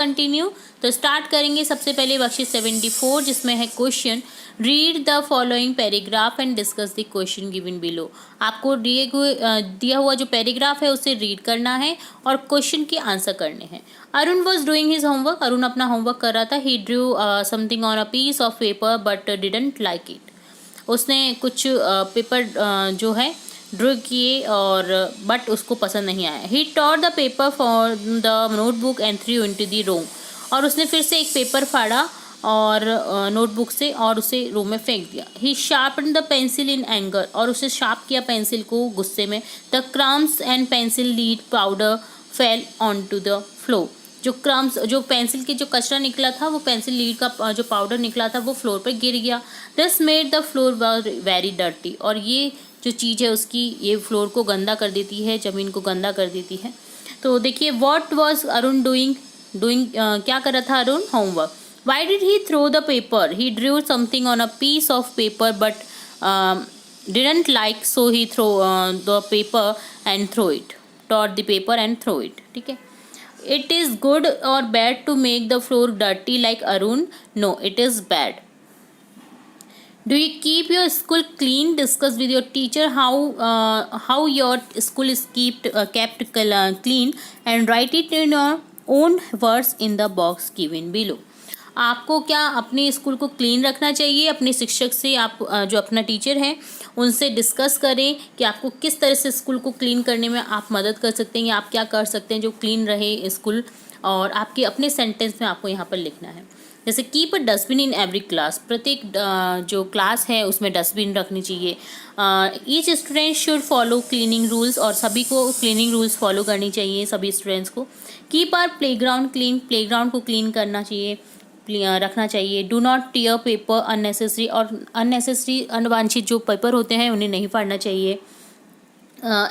Continue. तो start करेंगे सबसे पहले वर्कशीट 74 जिसमें है question read the following paragraph and discuss the question given below. आपको दिया हुआ जो पैराग्राफ है उसे रीड करना है और क्वेश्चन के आंसर करने हैं। Arun was doing his homework. Arun अपना होमवर्क कर रहा था। He drew something on a piece of paper but didn't like it. उसने कुछ पेपर जो है ड्रॉ किए और बट उसको पसंद नहीं आया। He tore the paper for the notebook and threw into the room. और उसने फिर से एक पेपर फाड़ा और नोटबुक से और उसे रूम में फेंक दिया। He sharpen the pencil in anger. और उसे शार्प किया पेंसिल को गुस्से में। The crumbs and pencil lead powder fell on to the floor. जो क्रम्स जो पेंसिल के जो कचरा निकला था वो पेंसिल लीड का जो पाउडर निकला था वो फ्लोर पर गिर गया। This made the floor very dirty. और ये जो चीज़ है उसकी ये फ्लोर को गंदा कर देती है, ज़मीन को गंदा कर देती है। तो देखिए व्हाट वाज अरुण डूइंग। क्या कर रहा था Arun? Homework. Why did he throw the paper? He drew something on a piece of paper but didn't like so he throw the paper and throw it. Tore the paper and throw it. ठीक है। It is good or bad to make the floor dirty like Arun? No, it is bad. Do you keep your school clean? Discuss with your teacher how your school is kept clean and write it in your own words in the box given below. आपको क्या अपने school को clean रखना चाहिए? अपने शिक्षक से आप जो अपना टीचर है उनसे डिस्कस करें कि आपको किस तरह से स्कूल को क्लीन करने में आप मदद कर सकते हैं या आप क्या कर सकते हैं जो क्लीन रहे स्कूल। और आपके अपने सेंटेंस में आपको यहाँ पर लिखना है। जैसे keep a dustbin in every class. प्रत्येक जो क्लास है उसमें डस्टबिन रखनी चाहिए। Each student should follow cleaning rules. और सभी को क्लीनिंग रूल्स फॉलो करनी चाहिए सभी स्टूडेंट्स को। Keep our playground clean. Playground को क्लीन करना चाहिए, रखना चाहिए। Do not tear paper unnecessary. और अननेसेसरी अनवांछित जो पेपर होते हैं उन्हें नहीं फाड़ना चाहिए।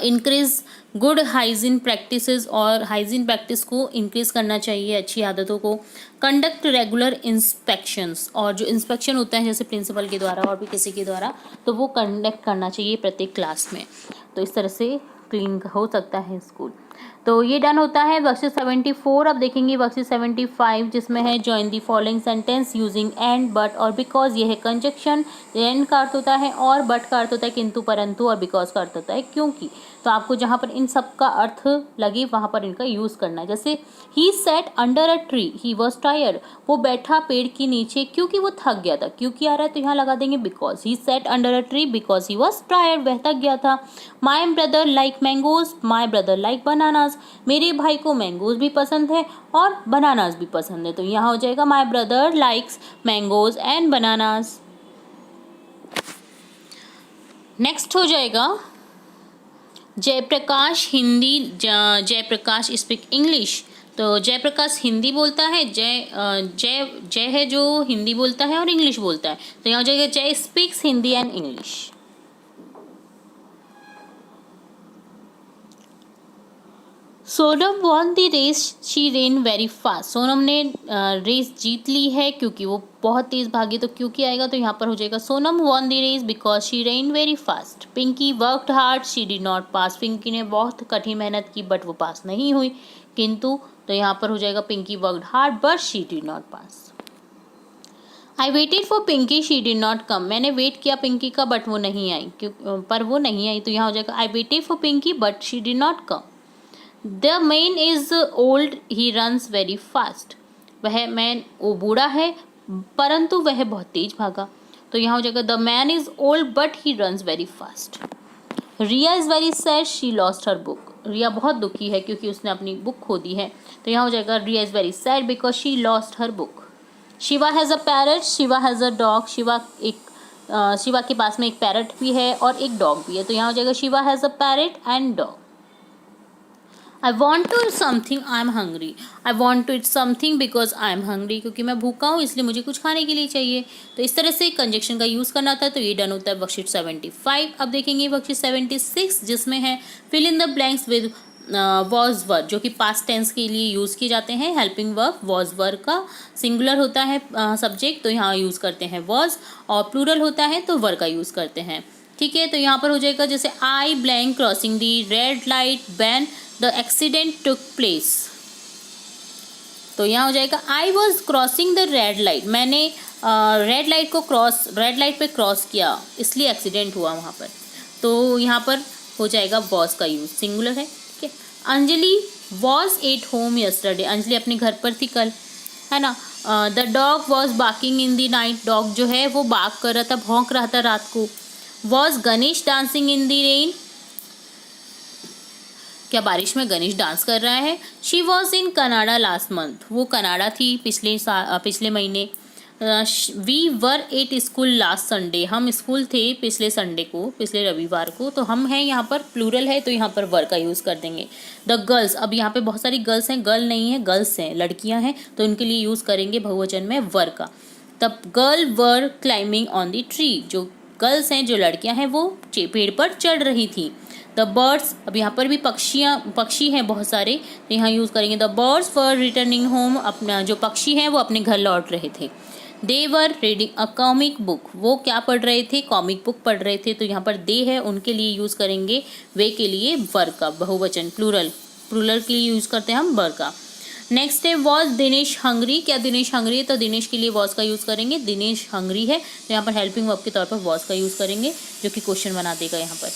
Increase good hygiene practices. और हाइजीन प्रैक्टिस को इंक्रीज करना चाहिए, अच्छी आदतों को। Conduct regular inspections. और जो इंस्पेक्शन होता है जैसे प्रिंसिपल के द्वारा और भी किसी के द्वारा तो वो कंडक्ट करना चाहिए प्रत्येक क्लास में। तो इस तरह से क्लीन हो सकता है स्कूल। तो ये डन होता है वर्कशीट 74। अब देखेंगे वर्कशीट 75 जिसमें है join the following sentence using and but और बिकॉज। ये है कंजक्शन। एंड का अर्थ होता है और, बट का अर्थ होता है किंतु परंतु, और बिकॉज का अर्थ होता है क्योंकि। तो आपको जहाँ पर इन सब का अर्थ लगे वहाँ पर इनका यूज़ करना है। जैसे he sat under a tree he was tired. वो बैठा पेड़ के नीचे क्योंकि वो थक गया था। क्योंकि आ रहा है तो यहाँ लगा देंगे because. He sat under a tree because he was tired. वह थक गया था। My brother like mangoes. My brother like bananas. मेरे भाई को मैंगोज भी पसंद है और बनानाज भी पसंद है। तो यहाँ हो जाएगा my brother likes mangoes and bananas. Next हो जाएगा जयप्रकाश हिंदी। Jayaprakash speak English. तो जयप्रकाश हिंदी बोलता है। जय है जो हिंदी बोलता है और इंग्लिश बोलता है। तो यहाँ हो जाएगा Jay speaks Hindi and English. Sonam won the race she ran very fast. Sonam ने रेस जीत ली है क्योंकि वो बहुत तेज़ भागी। तो क्योंकि आएगा तो यहाँ पर हो जाएगा Sonam won the race because she ran very fast. Pinky worked hard she did not pass. Pinky ने बहुत कठिन मेहनत की बट वो पास नहीं हुई किंतु। तो यहाँ पर हो जाएगा Pinky worked hard but she did not pass. I waited for Pinky she did not come. मैंने वेट किया पिंकी का बट वो नहीं आई पर वो नहीं आई। तो यहाँ हो जाएगा I waited for Pinky but she did not come. The man is old he runs very fast. वह मैन वो बूढ़ा है परंतु वह बहुत तेज भागा। तो यहाँ हो जाएगा the man is old but he runs very fast. Riya is very sad she lost her book. Riya बहुत दुखी है क्योंकि उसने अपनी बुक खो दी है। तो यहाँ हो जाएगा Riya is very sad because she lost her book. Shiva has a parrot. Shiva has a dog. Shiva के पास में एक पैरट भी है और एक डॉग भी है। तो यहाँ हो जाएगा Shiva has a parrot and dog. I want to eat something I am hungry. I want to eat something because I am hungry. क्योंकि मैं भूखा हूँ इसलिए मुझे कुछ खाने के लिए चाहिए। तो इस तरह से कंजक्शन का यूज़ करना था। तो ये डन होता है वर्कशीट 75। अब देखेंगे वर्कशीट 76 जिसमें है fill in the blanks with was verb जो कि पास्ट टेंस के लिए यूज़ किए जाते हैं। हेल्पिंग वर्ब वॉज वर्ब का सिंगुलर होता है सब्जेक्ट तो यहाँ यूज़ करते हैं वॉज। और प्लूरल होता है तो वर का यूज़ करते हैं। ठीक है। तो यहाँ पर हो जाएगा जैसे आई blank crossing the red light when the accident took place. तो यहाँ हो जाएगा I was crossing the red light, मैंने रेड लाइट पे क्रॉस किया इसलिए एक्सीडेंट हुआ वहाँ पर। तो यहाँ पर हो जाएगा वॉज का यूज, सिंगुलर है, ठीक है। Anjali was at home yesterday, Anjali अपने घर पर थी कल, है ना। The dog was barking in the night, dog जो है वो बार्क कर रहा था, भौंक रहा था रात को। Was Ganesh dancing in the rain, क्या बारिश में गणेश डांस कर रहा है। She was in Canada last month, वो कनाडा थी पिछले महीने। We were at school last Sunday, हम स्कूल थे पिछले संडे को, पिछले रविवार को। तो हम हैं यहाँ पर प्लूरल है तो यहाँ पर वर का यूज़ कर देंगे। द गर्ल्स, अब यहाँ पे बहुत सारी गर्ल्स हैं, गर्ल नहीं है गर्ल्स हैं, लड़कियाँ हैं, तो उनके लिए यूज़ करेंगे बहुवचन में वर का। तब girl were climbing on the tree, जो गर्ल्स हैं जो लड़कियाँ हैं वो पेड़ पर चढ़ रही थी। द बर्ड्स, अब यहाँ पर भी पक्षी हैं बहुत सारे, तो यहाँ यूज़ करेंगे the birds were returning home, अपना जो पक्षी हैं वो अपने घर लौट रहे थे। They were reading a comic book, वो क्या पढ़ रहे थे, कॉमिक बुक पढ़ रहे थे। तो यहाँ पर दे है, उनके लिए यूज़ करेंगे वे के लिए वर का, बहुवचन प्लूरल के लिए यूज़ करते हैं हम वर का। नेक्स्ट है वॉज दिनेश हंग्री, क्या दिनेश हंग्री है तो दिनेश के लिए वॉज का यूज़ करेंगे। दिनेश हंग्री है तो यहाँ पर हेल्पिंग वर्ब के तौर पर वॉज का यूज़ करेंगे, जो कि क्वेश्चन बना देगा यहाँ पर।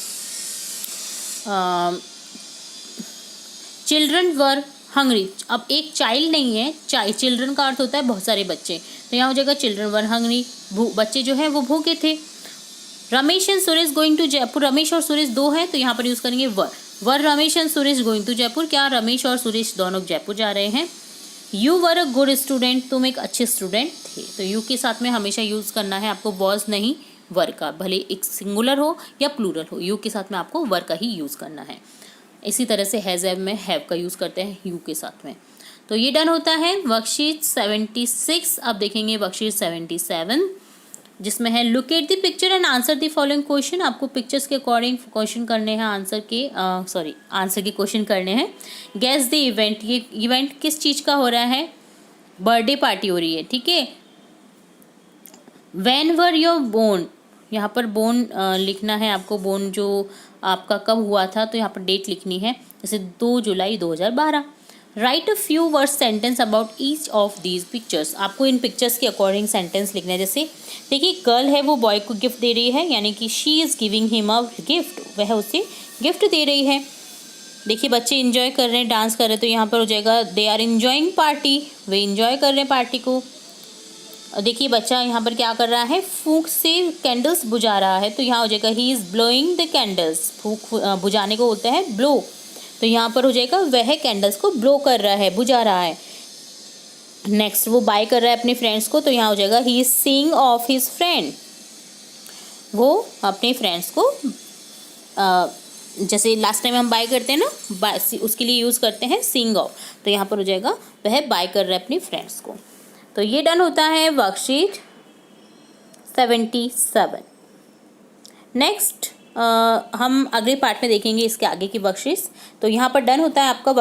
चिल्ड्रन वर हंग्री, अब एक चाइल्ड नहीं है, चिल्ड्रन का अर्थ होता है बहुत सारे बच्चे, तो यहाँ हो जाएगा चिल्ड्रन वर हंग्री, बच्चे जो हैं वो भूखे थे। Ramesh and Suresh going to Jaipur, Ramesh और सुरेश दो हैं तो यहाँ पर यूज़ करेंगे were Ramesh and Suresh going to Jaipur, क्या रमेश और सुरेश दोनों जयपुर जा रहे हैं। You were a good student, तुम एक अच्छे स्टूडेंट थे, तो यू के साथ में हमेशा यूज़ करना है आपको वॉज नहीं वर का, भले एक सिंगुलर हो या प्लूरल हो, यू के साथ में आपको वर का ही यूज़ करना है। इसी तरह से हैज़ हैव में हैव का यूज़ करते हैं यू के साथ में। तो ये डन होता है वर्कशीट 76। अब देखेंगे वर्कशीट 77, जिसमें है look at the picture and answer the following question. आपको पिक्चर्स के अकॉर्डिंग क्वेश्चन करने हैं, आंसर के क्वेश्चन करने हैं। गेस द इवेंट, ये इवेंट किस चीज़ का हो रहा है, बर्थडे पार्टी हो रही है, ठीक है। व्हेन वर योर बोर्न, यहाँ पर बोर्न लिखना है आपको, बोर्न जो आपका कब हुआ था, तो यहाँ पर डेट लिखनी है, जैसे 2 जुलाई 2012। Right a few words sentence about each of these pictures, आपको इन पिक्चर्स के अकॉर्डिंग सेंटेंस लिखना है। जैसे देखिए गर्ल है वो बॉय को गिफ्ट दे रही है, यानी कि she is giving him a gift, वह उसे गिफ्ट दे रही है। देखिए बच्चे इंजॉय कर रहे हैं, डांस कर रहे हैं, तो यहाँ पर हो जाएगा दे आर इंजॉइंग पार्टी, वे इंजॉय कर रहे हैं पार्टी को। देखिए बच्चा यहाँ पर क्या कर रहा है, फूंक से कैंडल्स बुझा रहा है, तो यहाँ हो जाएगा he is blowing the candles, फूंक बुझाने को होता है ब्लो, तो यहाँ पर हो जाएगा वह कैंडल्स को ब्लो कर रहा है, बुझा रहा है। नेक्स्ट वो बाय कर रहा है अपने फ्रेंड्स को, तो यहाँ हो जाएगा he is seeing of his friend, वो अपने फ्रेंड्स को जैसे लास्ट टाइम हम बाय करते हैं ना, उसके लिए यूज़ करते हैं सीइंग ऑफ, तो यहाँ पर हो जाएगा वह बाय कर रहा है अपने फ्रेंड्स को। तो ये डन होता है वर्कशीट 77। नेक्स्ट हम अगले पार्ट में देखेंगे इसके आगे की वर्कशीट्स। तो यहाँ पर डन होता है आपका